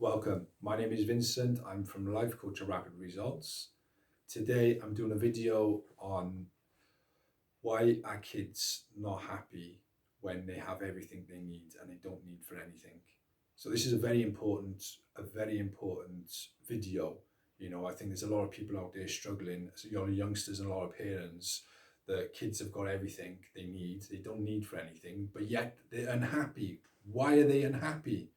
Welcome. My name is Vincent. I'm from Life Coach to Rapid Results. Today I'm doing a video on why are kids not happy when they have everything they need and they don't need for anything. So this is a very important video. I think there's a lot of people out there struggling, so a lot of youngsters and a lot of parents. The kids have got everything they need. They don't need for anything, but yet they're unhappy. Why are they unhappy?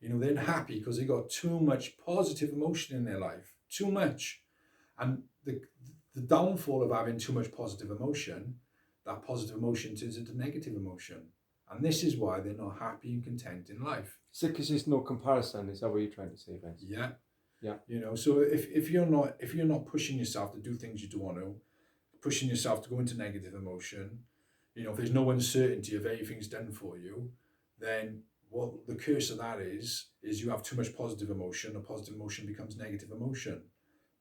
They're unhappy because they got too much positive emotion in their life, too much. And the downfall of having too much positive emotion, that positive emotion turns into negative emotion. And this is why they're not happy and content in life. So, because there's no comparison, is that what you're trying to say, Vince? Yeah. Yeah. So if you're not pushing yourself to do things you don't want to, pushing yourself to go into negative emotion, if there's no uncertainty of everything's done for you, then what the curse of that is you have too much positive emotion. A positive emotion becomes negative emotion.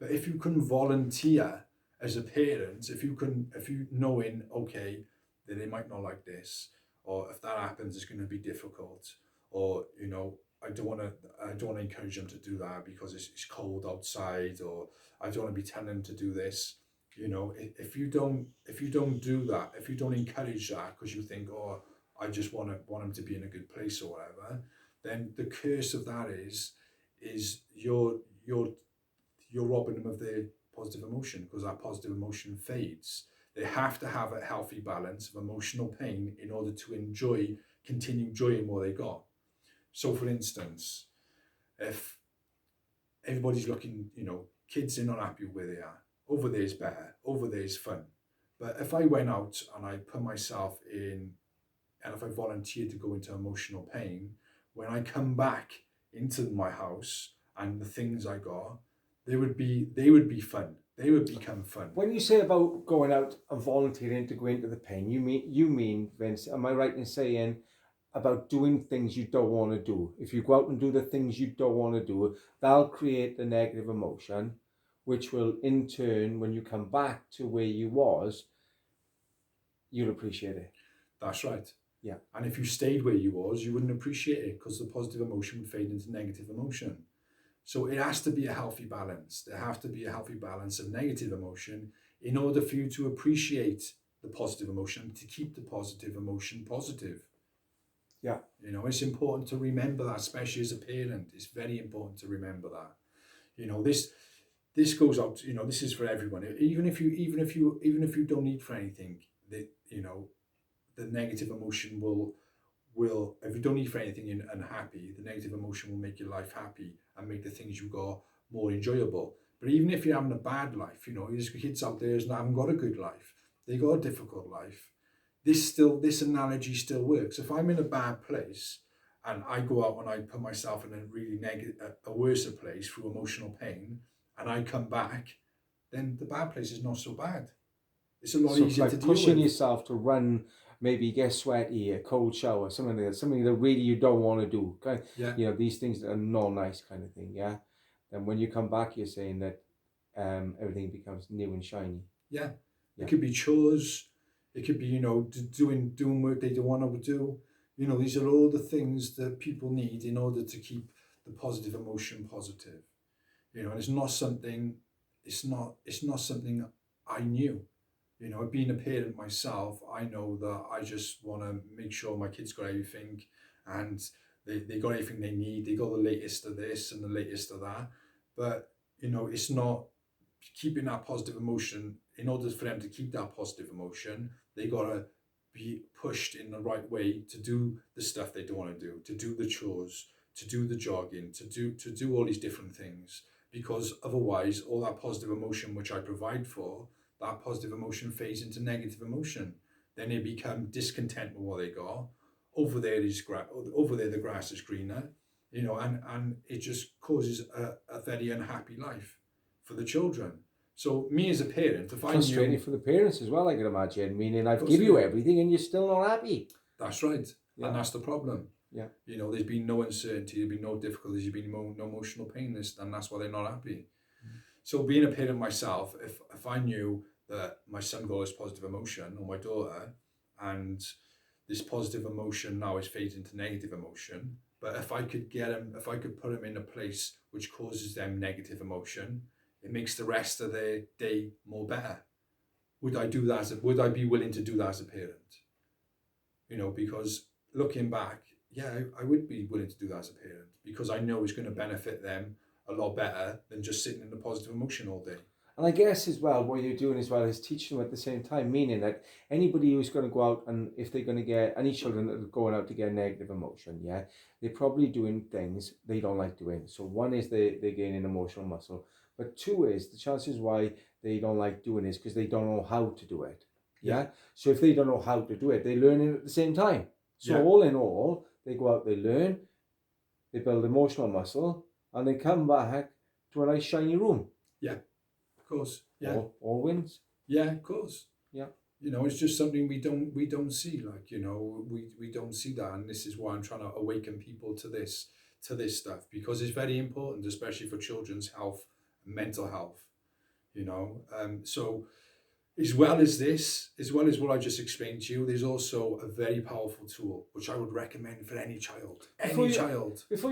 But if you can volunteer as a parent, if you knowing, okay, that they might not like this, or if that happens, it's going to be difficult, or I don't want to encourage them to do that because it's cold outside, or I don't want to be telling them to do this. If you don't do that, if you don't encourage that because you think, oh, I just want them to be in a good place or whatever, then the curse of that is you're robbing them of their positive emotion, because that positive emotion fades. They have to have a healthy balance of emotional pain in order to continue enjoying what they got. So for instance, if everybody's looking, kids are not happy where they are, over there is better, over there is fun. But if I went out and I put myself in, and if I volunteered to go into emotional pain, when I come back into my house and the things I got, they would be fun. They would become fun. When you say about going out and volunteering to go into the pain, you mean, Vince, am I right in saying about doing things you don't want to do? If you go out and do the things you don't want to do, that'll create the negative emotion, which will in turn, when you come back to where you was, you'll appreciate it. That's right. Yeah. And if you stayed where you was, you wouldn't appreciate it, because the positive emotion would fade into negative emotion. So it has to be a healthy balance. There has to be a healthy balance of negative emotion in order for you to appreciate the positive emotion, to keep the positive emotion positive. Yeah. It's important to remember that, especially as a parent. It's very important to remember that. This goes out. This is for everyone. Even if you don't need for anything, the negative emotion will if you don't need for anything and unhappy, the negative emotion will make your life happy and make the things you got more enjoyable. But even if you're having a bad life, there's kids out there that haven't got a good life, they got a difficult life. This analogy still works. If I'm in a bad place and I go out and I put myself in a really a worse place through emotional pain, and I come back, then the bad place is not so bad. It's a lot easier to deal with. Pushing yourself to run, maybe get sweaty, a cold shower, something that really you don't want to do. Yeah. These things that are not nice, kind of thing. Yeah. Then when you come back, you're saying that everything becomes new and shiny. Yeah. It could be chores. It could be, doing work they don't want to do. These are all the things that people need in order to keep the positive emotion positive. And it's not something I knew. Being a parent myself, I know that I just want to make sure my kids got everything, and they got everything they need. They got the latest of this and the latest of that. But, it's not keeping that positive emotion. In order for them to keep that positive emotion, they got to be pushed in the right way to do the stuff they don't want to do, to do the chores, to do the jogging, to do all these different things. Because otherwise, all that positive emotion which I provide for, that positive emotion fades into negative emotion. Then they become discontent with what they got. Over there the grass is greener, and it just causes a very unhappy life for the children. So me as a parent, if I knew... Frustrating for the parents as well, I can imagine. Meaning, I've given you everything and you're still not happy. That's right. Yeah. And that's the problem. Yeah. There's been no uncertainty, there's been no difficulties, there's been no emotional pain, and that's why they're not happy. Mm-hmm. So being a parent myself, if I knew that my son got this positive emotion, or my daughter, and this positive emotion now is fading into negative emotion, But if I could get them, if I could put them in a place which causes them negative emotion, it makes the rest of their day more better. Would I do that would I be willing to do that as a parent? Because looking back, yeah, I would be willing to do that as a parent, because I know it's going to benefit them a lot better than just sitting in the positive emotion all day. And I guess as well, what you're doing as well is teaching them at the same time, meaning that anybody who's going to go out and if they're going to get any children that are going out to get negative emotion, yeah, they're probably doing things they don't like doing. So one is they're gaining emotional muscle, but two is the chances why they don't like doing is because they don't know how to do it. Yeah. So if they don't know how to do it, they're learning at the same time. So all in all, they go out, they learn, they build emotional muscle, and they come back to a nice shiny room. Yeah. Of course, yeah. All wins. Yeah, of course. Yeah. It's just something we don't see. Like, we don't see that, and this is why I'm trying to awaken people to this stuff, because it's very important, especially for children's health and mental health. So as well as what I just explained to you, there's also a very powerful tool which I would recommend for any child. Before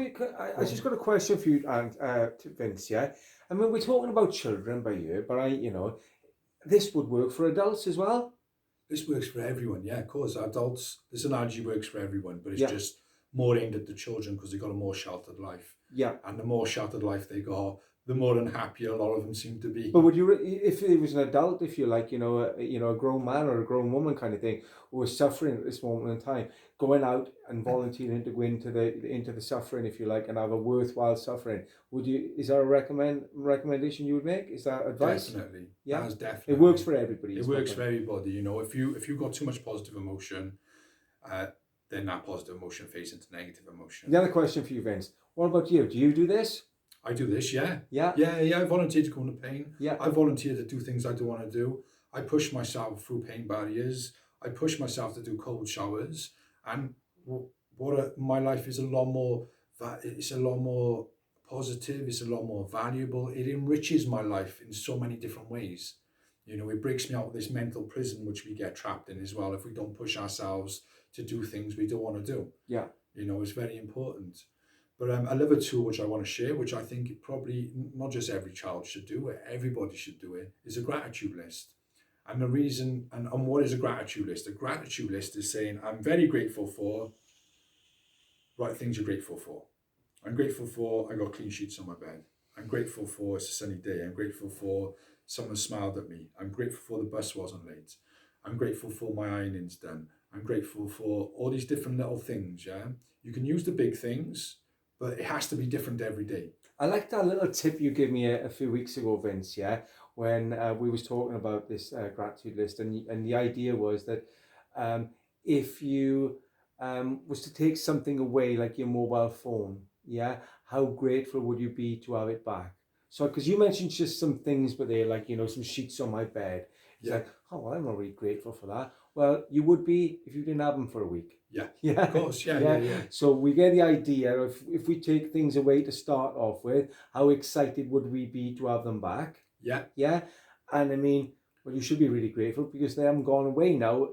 you, I just got a question for you, Vince. Yeah, I mean, we're talking about children by you, but this would work for adults as well. This works for everyone, yeah, of course. Adults, this analogy works for everyone, but it's just more aimed at the children because they've got a more sheltered life. Yeah, and the more sheltered life they got, the more unhappy a lot of them seem to be. But would you, if it was an adult, if you like, a grown man or a grown woman kind of thing, who was suffering at this moment in time, going out and volunteering to go into the suffering, if you like, and have a worthwhile suffering, is that a recommendation you would make? Is that advice? Definitely. Yeah, that's definitely. It works for everybody. It works for everybody. If you've got too much positive emotion, then that positive emotion fades into negative emotion. The other question for you, Vince. What about you? Do you do this? I do this, yeah. Yeah. I volunteer to go into pain. Yeah. I volunteer to do things I don't want to do. I push myself through pain barriers. I push myself to do cold showers. And my life is a lot more positive. It's a lot more valuable. It enriches my life in so many different ways. It breaks me out of this mental prison which we get trapped in as well if we don't push ourselves to do things we don't want to do. Yeah. It's very important. But another tool which I want to share, which I think probably not just every child should do it, everybody should do it, is a gratitude list. And the reason, and what is a gratitude list? A gratitude list is saying, I'm very grateful for, right things you're grateful for. I'm grateful for, I got clean sheets on my bed. I'm grateful for, it's a sunny day. I'm grateful for someone smiled at me. I'm grateful for the bus wasn't late. I'm grateful for my ironing's done. I'm grateful for all these different little things, yeah? You can use the big things, but it has to be different every day. I like that little tip you gave me a few weeks ago, Vince, yeah, when we was talking about this gratitude list, and the idea was that if you was to take something away, like your mobile phone, yeah, how grateful would you be to have it back? So, because you mentioned just some things, but they're like, some sheets on my bed. It's like, oh, well, I'm not really grateful for that. Well, you would be if you didn't have them for a week. Yeah, of course, yeah. So we get the idea of if we take things away to start off with, how excited would we be to have them back? Yeah. And I mean, well, you should be really grateful because they haven't gone away now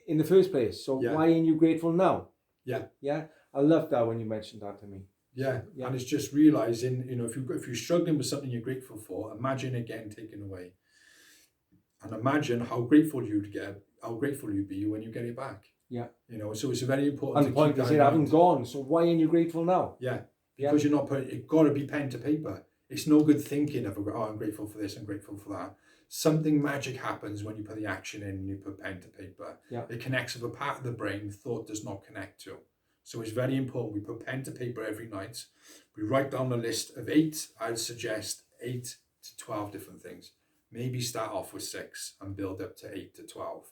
in the first place. So why aren't you grateful now? Yeah. I love that when you mentioned that to me. Yeah. And it's just realizing, if you're struggling with something you're grateful for, imagine it getting taken away. And imagine how grateful you'd be when you get it back. Yeah. So it's very important. And the point is, it haven't gone. So why aren't you grateful now? Yeah. Because you're not putting, it's got to be pen to paper. It's no good thinking of, I'm grateful for this, I'm grateful for that. Something magic happens when you put the action in and you put pen to paper. Yeah. It connects with a part of the brain thought does not connect to. So it's very important. We put pen to paper every night. We write down a list of 8, I'd suggest 8 to 12 different things. Maybe start off with 6 and build up to 8 to 12.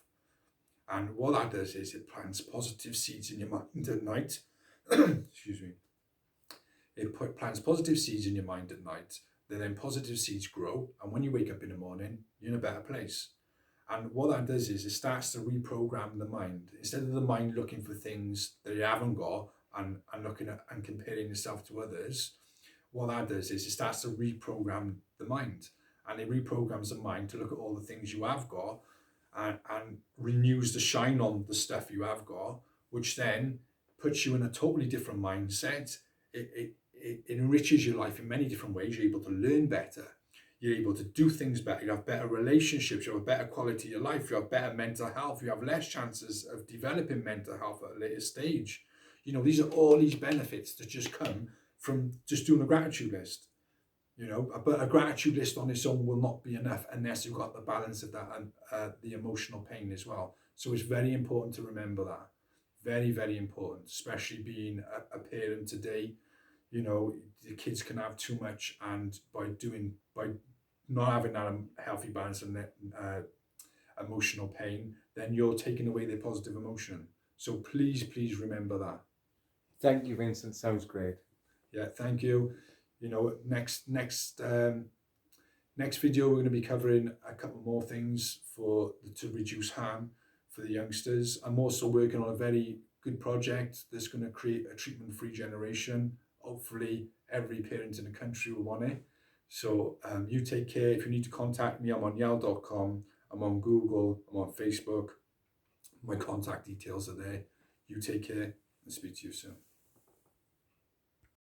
And what that does is it plants positive seeds in your mind at night. Excuse me. It plants positive seeds in your mind at night. Then positive seeds grow. And when you wake up in the morning, you're in a better place. And what that does is it starts to reprogram the mind. Instead of the mind looking for things that you haven't got and looking at and comparing yourself to others, what that does is it starts to reprogram the mind. And it reprograms the mind to look at all the things you have got and renews the shine on the stuff you have got, which then puts you in a totally different mindset. It enriches your life in many different ways. You're able to learn better. You're able to do things better. You have better relationships. You have a better quality of your life. You have better mental health. You have less chances of developing mental health at a later stage. You know, these are all these benefits that just come from just doing a gratitude list. You know, but a gratitude list on its own will not be enough unless you've got the balance of that and the emotional pain as well. So it's very important to remember that. Very, very important, especially being a parent today. You know, the kids can have too much, and by not having that healthy balance and emotional pain, then you're taking away their positive emotion. So please remember that. Thank you, Vincent. Sounds great. Yeah, thank you. You know, next video we're going to be covering a couple more things to reduce harm for the youngsters. I'm also working on a very good project that's going to create a treatment-free generation. Hopefully every parent in the country will want it. So you take care. If you need to contact me, I'm on yell.com, I'm on Google, I'm on Facebook. My contact details are there. You take care and speak to you soon.